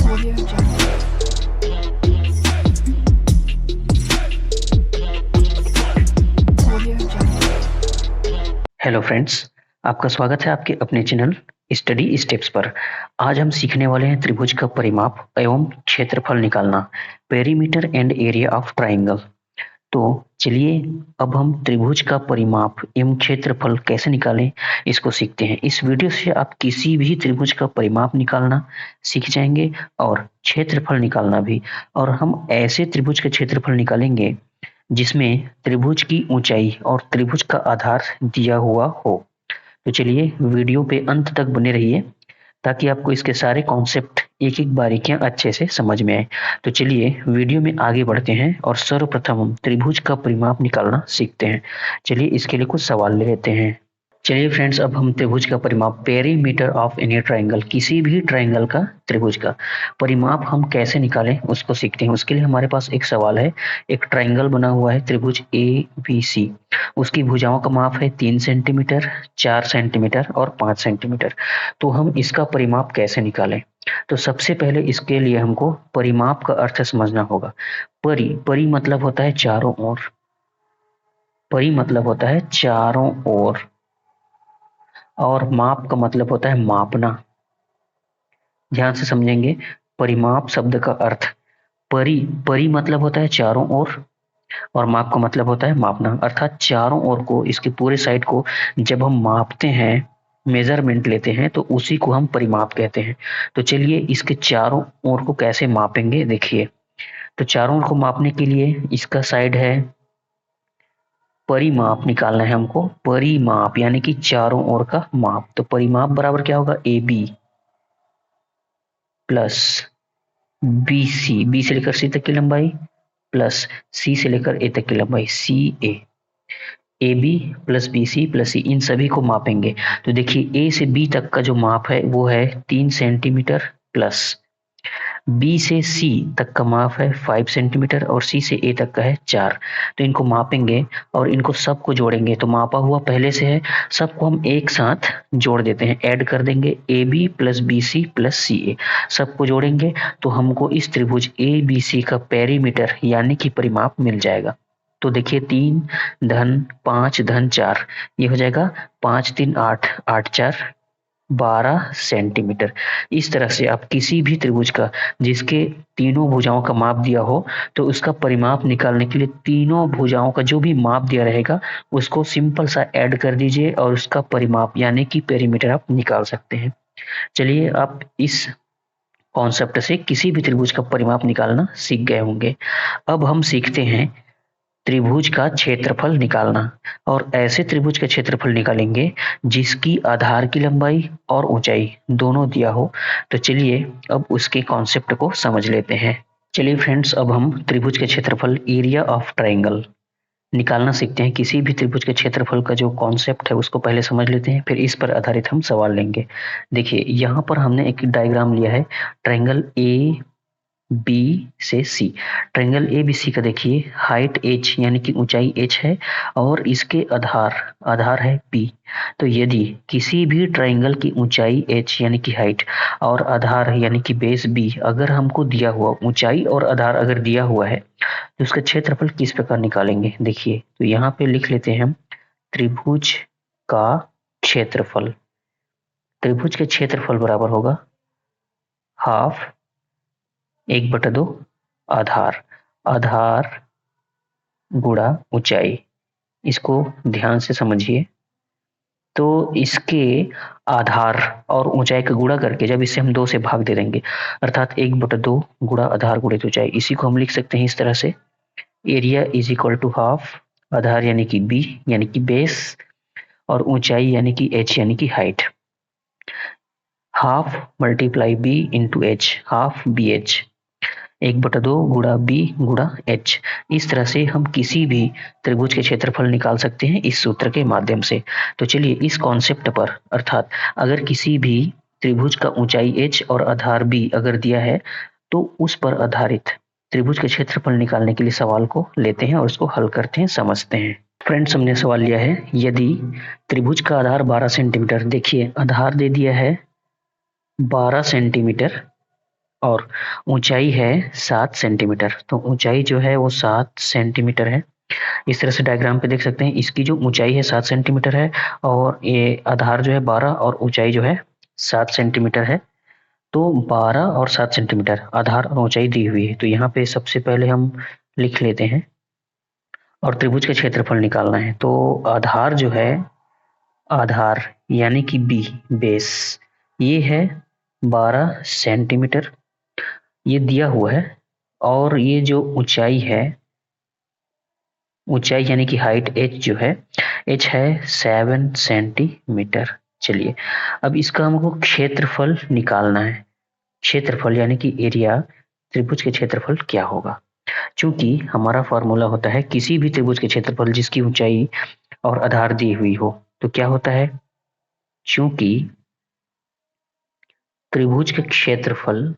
Audio Jungle. Audio Jungle. Hello friends, आपका स्वागत है आपके अपने चैनल स्टडी स्टेप्स पर। आज हम सीखने वाले हैं त्रिभुज का परिमाप एवं क्षेत्रफल निकालना, perimeter and area of triangle. तो चलिए अब हम त्रिभुज का परिमाप एवं क्षेत्रफल कैसे निकालें इसको सीखते हैं। इस वीडियो से आप किसी भी त्रिभुज का परिमाप निकालना सीख जाएंगे और क्षेत्रफल निकालना भी। और हम ऐसे त्रिभुज का क्षेत्रफल निकालेंगे जिसमें त्रिभुज की ऊंचाई और त्रिभुज का आधार दिया हुआ हो। तो चलिए वीडियो पे अंत तक बने रहिए ताकि आपको इसके सारे कॉन्सेप्ट एक एक बारीकियां अच्छे से समझ में आए। तो चलिए वीडियो में आगे बढ़ते हैं और सर्वप्रथम हम त्रिभुज का परिमाप निकालना सीखते हैं। चलिए इसके लिए कुछ सवाल ले लेते हैं। चलिए फ्रेंड्स, अब हम त्रिभुज का परिमाप, पेरीमीटर ऑफ एनी ट्राइंगल, किसी भी ट्राइंगल का त्रिभुज का परिमाप हम कैसे निकालें उसको सीखते हैं। उसके लिए हमारे पास एक सवाल है। एक ट्राइंगल बना हुआ है त्रिभुज ए बी सी, उसकी भुजाओं का माप है 3 सेंटीमीटर, 4 सेंटीमीटर और 5 सेंटीमीटर। तो हम इसका परिमाप कैसे निकालें? तो सबसे पहले इसके लिए हमको परिमाप का अर्थ समझना होगा। परि परि मतलब होता है चारों ओर, परि मतलब होता है चारों ओर, और माप का मतलब होता है मापना। ध्यान से समझेंगे परिमाप शब्द का अर्थ। परि परि मतलब होता है चारों ओर और माप का मतलब होता है मापना, अर्थात चारों ओर को, इसके पूरे साइड को जब हम मापते हैं, मेजरमेंट लेते हैं, तो उसी को हम परिमाप कहते हैं। तो चलिए इसके चारों ओर को कैसे मापेंगे देखिए। तो चारों ओर को मापने के लिए इसका साइड है, परिमाप निकालना है हमको। परिमाप यानी कि चारों ओर का माप। तो परिमाप बराबर क्या होगा? A B plus B C, B से लेकर सी तक की लंबाई, प्लस सी से लेकर ए तक की लंबाई, C A B plus B C plus C, इन सभी को मापेंगे। तो देखिए ए से बी तक का जो माप है वो है 3 सेंटीमीटर, प्लस बी से सी तक का माप है 5 सेंटीमीटर और सी से ए तक का है 4। तो इनको मापेंगे और इनको सबको जोड़ेंगे। तो मापा हुआ पहले से है, सबको हम एक साथ जोड़ देते हैं, ऐड कर देंगे। A B plus B C plus C A, सबको जोड़ेंगे तो हमको इस त्रिभुज ए बी सी का पेरीमीटर यानी कि परिमाप मिल जाएगा। तो देखिए 3 धन 5 धन 4, ये हो जाएगा 5 3 8, 8 4 12 सेंटीमीटर। इस तरह से आप किसी भी त्रिभुज का जिसके तीनों भुजाओं का माप दिया हो, तो उसका परिमाप निकालने के लिए तीनों भुजाओं का जो भी माप दिया रहेगा उसको सिंपल सा ऐड कर दीजिए और उसका परिमाप यानी कि पेरीमीटर आप निकाल सकते हैं। चलिए आप इस कॉन्सेप्ट से किसी भी त्रिभुज का परिमाप निकालना सीख गए होंगे। अब हम सीखते हैं त्रिभुज का क्षेत्रफल निकालना, और ऐसे त्रिभुज का क्षेत्रफल निकालेंगे जिसकी आधार की लंबाई और ऊंचाई दोनों दिया हो। तो चलिए अब उसके कॉन्सेप्ट को समझ लेते हैं। चलिए फ्रेंड्स, अब हम त्रिभुज के क्षेत्रफल, एरिया ऑफ ट्राइंगल, निकालना सीखते हैं। किसी भी त्रिभुज के क्षेत्रफल का जो कॉन्सेप्ट है उसको पहले समझ लेते हैं, फिर इस पर आधारित हम सवाल लेंगे। देखिए यहाँ पर हमने एक डायग्राम लिया है, ट्राइंगल ए बी से सी। ट्रायंगल ए बी सी का देखिए हाइट h यानी कि ऊंचाई h है और इसके आधार है p। तो यदि किसी भी ट्रायंगल की ऊंचाई h यानी कि हाइट और आधार यानी कि बेस b अगर हमको दिया हुआ, ऊंचाई और आधार अगर दिया हुआ है, तो उसका क्षेत्रफल किस प्रकार निकालेंगे देखिए। तो यहाँ पे लिख लेते हैं हम त्रिभुज का क्षेत्रफल। त्रिभुज के क्षेत्रफल बराबर होगा हाफ 1/2 आधार गुणा ऊंचाई। इसको ध्यान से समझिए। तो इसके आधार और ऊंचाई का गुणा करके जब इसे हम 2 से भाग दे देंगे, अर्थात 1/2 गुणा आधार गुणित ऊंचाई, इसी को हम लिख सकते हैं इस तरह से। Area is equal to half आधार यानी कि बी यानी कि बेस और ऊंचाई यानी कि एच यानी कि height, half multiply B into H, half B H, 1/2 गुणा बी गुणा एच। इस तरह से हम किसी भी त्रिभुज के क्षेत्रफल निकाल सकते हैं इस सूत्र के माध्यम से। तो चलिए इस कॉन्सेप्ट पर, अर्थात अगर किसी भी त्रिभुज का ऊंचाई h और आधार b अगर दिया है, तो उस पर आधारित त्रिभुज के क्षेत्रफल निकालने के लिए सवाल को लेते हैं और उसको हल करते हैं, समझते हैं। फ्रेंड्स, हमने सवाल लिया है, यदि त्रिभुज का आधार 12 सेंटीमीटर, देखिए आधार दे दिया है 12 सेंटीमीटर और ऊंचाई है 7 सेंटीमीटर। तो ऊंचाई जो है वो 7 सेंटीमीटर है। इस तरह से डायग्राम पे देख सकते हैं, इसकी जो ऊंचाई है 7 सेंटीमीटर है और ये आधार जो है 12 और ऊंचाई जो है 7 सेंटीमीटर है। तो 12 और 7 सेंटीमीटर आधार और ऊंचाई दी हुई है। तो यहाँ पे सबसे पहले हम लिख लेते हैं और त्रिभुज का क्षेत्रफल निकालना है। तो आधार जो है, आधार यानी कि बी, बेस, ये है 12 सेंटीमीटर, ये दिया हुआ है। और ये जो ऊंचाई है, ऊंचाई यानी कि हाइट एच जो है, एच है 7 सेंटीमीटर। चलिए अब इसका हमको क्षेत्रफल निकालना है। क्षेत्रफल यानी कि एरिया, त्रिभुज के क्षेत्रफल क्या होगा। चूंकि हमारा फॉर्मूला होता है किसी भी त्रिभुज के क्षेत्रफल जिसकी ऊंचाई और आधार दी हुई हो, तो क्या होता है, चूंकि त्रिभुज के क्षेत्रफल,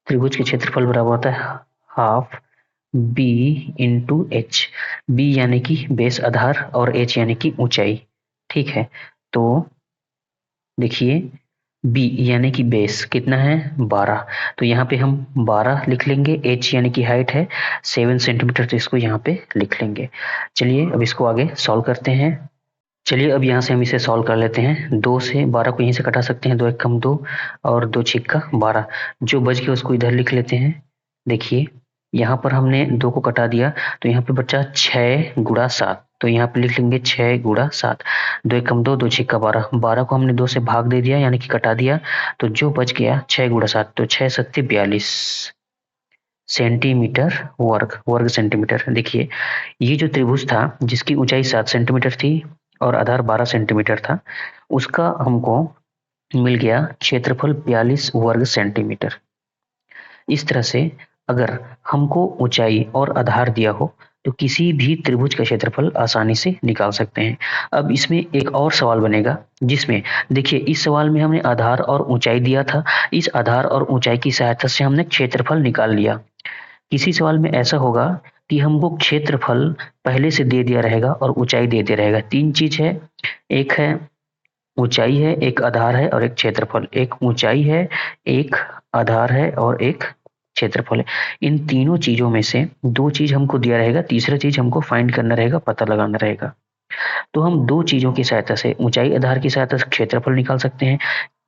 त्रिभुज के क्षेत्रफल बराबर होता है half B into H. B यानी कि बेस आधार और एच यानी कि ऊंचाई। ठीक है, तो देखिए बी यानी कि बेस कितना है 12, तो यहाँ पे हम 12 लिख लेंगे। एच यानी कि हाइट है 7 सेंटीमीटर, तो इसको यहाँ पे लिख लेंगे। चलिए अब इसको आगे सॉल्व करते हैं। चलिए अब यहाँ से हम इसे सॉल्व कर लेते हैं। 2 से 12 को यहीं से घटा सकते हैं, 2 एक कम 2 और 2 छिक्का 12, जो बच गया उसको इधर लिख लेते हैं। देखिए यहाँ पर हमने 2 को कटा दिया, तो यहाँ पे बचा 6 गुणा 7, तो यहाँ पे लिख लेंगे 6 गुणा 7। 2 एक कम 2, 2 छिक्का 12, 12 को हमने 2 से भाग दे दिया यानी कि कटा दिया, तो जो बच गया 6 गुणा 7, तो 6 सत्ते 42 सेंटीमीटर वर्ग, वर्ग सेंटीमीटर। देखिए ये जो त्रिभुज था जिसकी ऊंचाई 7 सेंटीमीटर थी और आधार 12 सेंटीमीटर था, उसका हमको मिल गया क्षेत्रफल 42 वर्ग सेंटीमीटर। इस तरह से अगर हमको ऊंचाई और आधार दिया हो तो किसी भी त्रिभुज का क्षेत्रफल आसानी से निकाल सकते हैं। अब इसमें एक और सवाल बनेगा जिसमें देखिए इस सवाल में हमने आधार और ऊंचाई दिया था, इस आधार और ऊंचाई की सहायता से हमने क्षेत्रफल निकाल लिया। किसी सवाल में ऐसा होगा कि हमको क्षेत्रफल पहले से दे दिया रहेगा और ऊंचाई दे दिया रहेगा। 3 चीज है, एक है ऊंचाई है, एक आधार है और एक क्षेत्रफल। एक ऊंचाई है, एक आधार है और एक क्षेत्रफल है। इन तीनों चीजों में से 2 चीज हमको दिया रहेगा, तीसरा चीज हमको फाइंड करना रहेगा, पता लगाना रहेगा। तो हम 2 चीजों की सहायता से, ऊंचाई आधार की सहायता से क्षेत्रफल निकाल सकते हैं,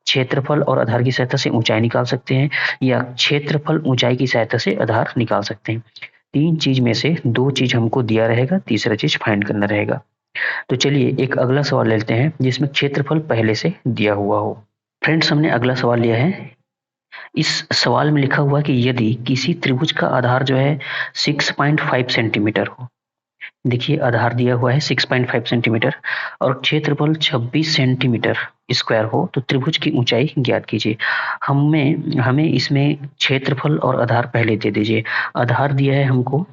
क्षेत्रफल और आधार की सहायता से ऊंचाई निकाल सकते हैं, या क्षेत्रफल ऊंचाई की सहायता से आधार निकाल सकते हैं। 3 चीज में से 2 चीज हमको दिया रहेगा, तीसरा चीज फाइंड करना रहेगा। तो चलिए एक अगला सवाल लेते हैं जिसमें क्षेत्रफल पहले से दिया हुआ हो। फ्रेंड्स हमने अगला सवाल लिया है। इस सवाल में लिखा हुआ है कि यदि किसी त्रिभुज का आधार जो है 6.5 सेंटीमीटर हो, देखिए आधार दिया हुआ है 6.5 सेंटीमीटर और क्षेत्रफल 26 सेंटीमीटर स्क्वायर हो, तो त्रिभुज की ऊंचाई ज्ञात कीजिए। हमें इसमें क्षेत्रफल और आधार पहले दे दीजिए। आधार दिया है हमको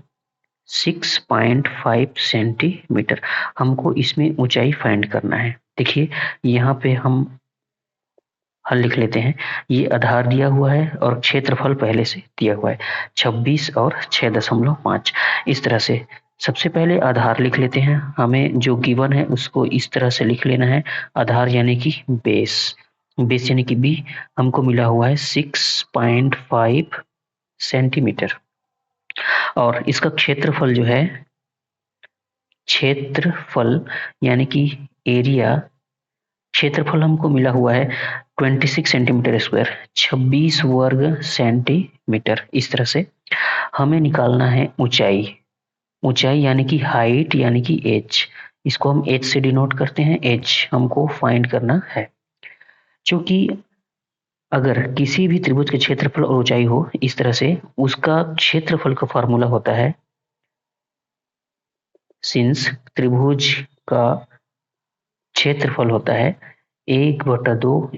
6.5 सेंटीमीटर, हमको इसमें ऊंचाई फाइंड करना है। देखिए यहाँ पे हम हल लिख लेते हैं। ये आधार दिया हुआ है और क्षेत्रफल पहले से दिया हुआ है 26 और 6.5। इस तरह से सबसे पहले आधार लिख लेते हैं। हमें जो गिवन है उसको इस तरह से लिख लेना है। आधार यानी कि बेस, बेस यानी कि बी हमको मिला हुआ है 6.5 सेंटीमीटर और इसका क्षेत्रफल जो है, क्षेत्रफल यानी कि एरिया, क्षेत्रफल हमको मिला हुआ है 26 सेंटीमीटर स्क्वायर, 26 वर्ग सेंटीमीटर। इस तरह से हमें निकालना है ऊंचाई, ऊंचाई यानी कि हाइट यानी कि एच, इसको हम एच से डिनोट करते हैं। एच हमको फाइंड करना है। क्योंकि अगर किसी भी त्रिभुज के क्षेत्रफल और ऊंचाई हो इस तरह से, उसका क्षेत्रफल का फॉर्मूला होता है, सिंस त्रिभुज का क्षेत्रफल होता है 1/2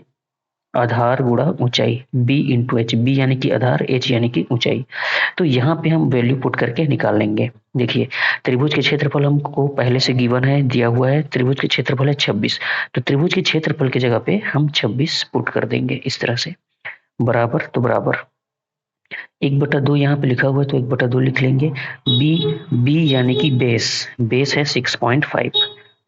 आधार गुणा ऊंचाई, b इंटू एच, बी यानी कि आधार, h यानी कि ऊंचाई। तो यहाँ पे हम वैल्यू पुट करके निकाल लेंगे। देखिए त्रिभुज के क्षेत्रफल हमको पहले से गिवन है, दिया हुआ है। त्रिभुज के क्षेत्रफल है 26, तो त्रिभुज के क्षेत्रफल की जगह पे हम 26 पुट कर देंगे इस तरह से। बराबर तो बराबर 1/2 यहाँ पे लिखा हुआ है तो 1/2 लिख लेंगे। बी यानी कि बेस, बेस है 6.5,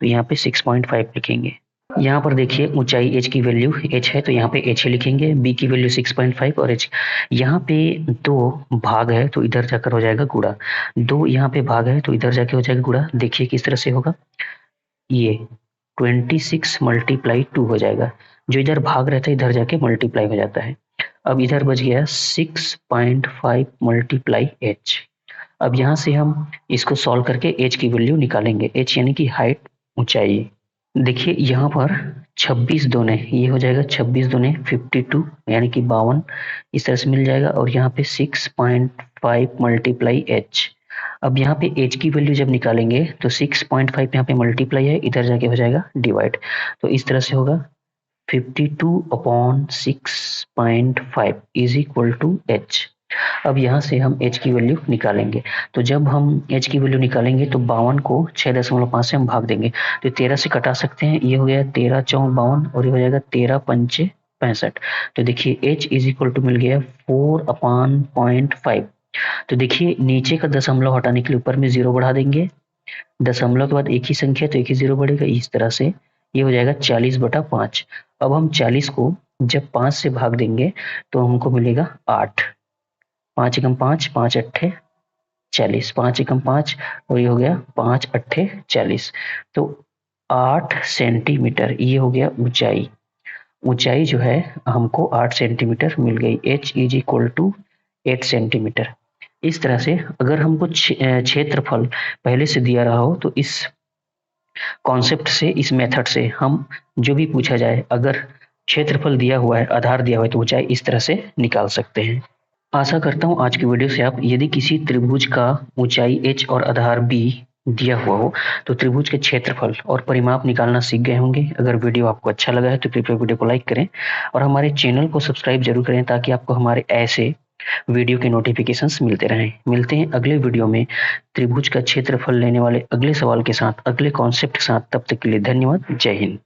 तो यहाँ पे 6.5 लिखेंगे। यहाँ पर देखिए ऊंचाई h की वैल्यू h है तो यहाँ पे h ही लिखेंगे, b की वैल्यू 6.5 और h यहाँ पे 2 भाग है तो इधर जाकर हो जाएगा गुणा, 2 यहाँ पे भाग है तो इधर जाके हो जाएगा गुणा। देखिए किस तरह से होगा, ये 26 मल्टीप्लाई 2 हो जाएगा, जो इधर भाग रहता है इधर जाके मल्टीप्लाई हो जाता है। अब इधर बच गया 6.5 मल्टीप्लाई h। अब यहाँ से हम इसको सॉल्व करके h की वैल्यू निकालेंगे, h यानी कि हाइट, ऊंचाई। देखिए यहाँ पर 26 दूने ये हो जाएगा, 26 दूने 52 यानी कि 52 इस तरह से मिल जाएगा। और यहाँ पे 6.5 मल्टीप्लाई h। अब यहाँ पे h की वैल्यू जब निकालेंगे तो 6.5 यहाँ पे मल्टीप्लाई है, इधर जाके हो जाएगा डिवाइड, तो इस तरह से होगा 52/6.5 इज इक्वल टू h। अब यहाँ से हम h की वैल्यू निकालेंगे, तो जब हम h की वैल्यू निकालेंगे तो 52 को 6.5 से हम भाग देंगे तो 13 से कटा सकते हैं, ये हो गया 13 चौक 52 और ये हो जाएगा 13 पंचे 65। तो देखिए h इज इक्वल टू मिल गया 4/0.5। तो देखिए नीचे का दशमलव हटाने के लिए ऊपर में 0 बढ़ा देंगे, दशमलव के बाद एक ही संख्या तो एक ही 0 बढ़ेगा, इस तरह से ये हो जाएगा 40/5। अब हम 40 को जब 5 से भाग देंगे तो हमको मिलेगा 8, 5 एकम 5, 5 अट्ठे 40, 5 एकम 5 और ये हो गया 5 अट्ठे 40। तो 8 सेंटीमीटर ये हो गया ऊंचाई, ऊंचाई जो है हमको 8 सेंटीमीटर मिल गई, h is equal to 8 centimetre. इस तरह से अगर हमको क्षेत्रफल पहले से दिया रहा हो तो इस कॉन्सेप्ट से, इस मेथड से हम जो भी पूछा जाए, अगर क्षेत्रफल दिया हुआ है, आधार दिया हुआ है तो ऊंचाई इस तरह से निकाल सकते हैं। आशा करता हूं आज की वीडियो से आप, यदि किसी त्रिभुज का ऊंचाई h और आधार b दिया हुआ हो तो त्रिभुज के क्षेत्रफल और परिमाप निकालना सीख गए होंगे। अगर वीडियो आपको अच्छा लगा है तो कृपया वीडियो को लाइक करें और हमारे चैनल को सब्सक्राइब जरूर करें ताकि आपको हमारे ऐसे वीडियो के नोटिफिकेशंस मिलते रहें। मिलते हैं अगले वीडियो में त्रिभुज का क्षेत्रफल लेने वाले अगले सवाल के साथ, अगले कॉन्सेप्ट के साथ। तब तक के लिए धन्यवाद। जय हिंद।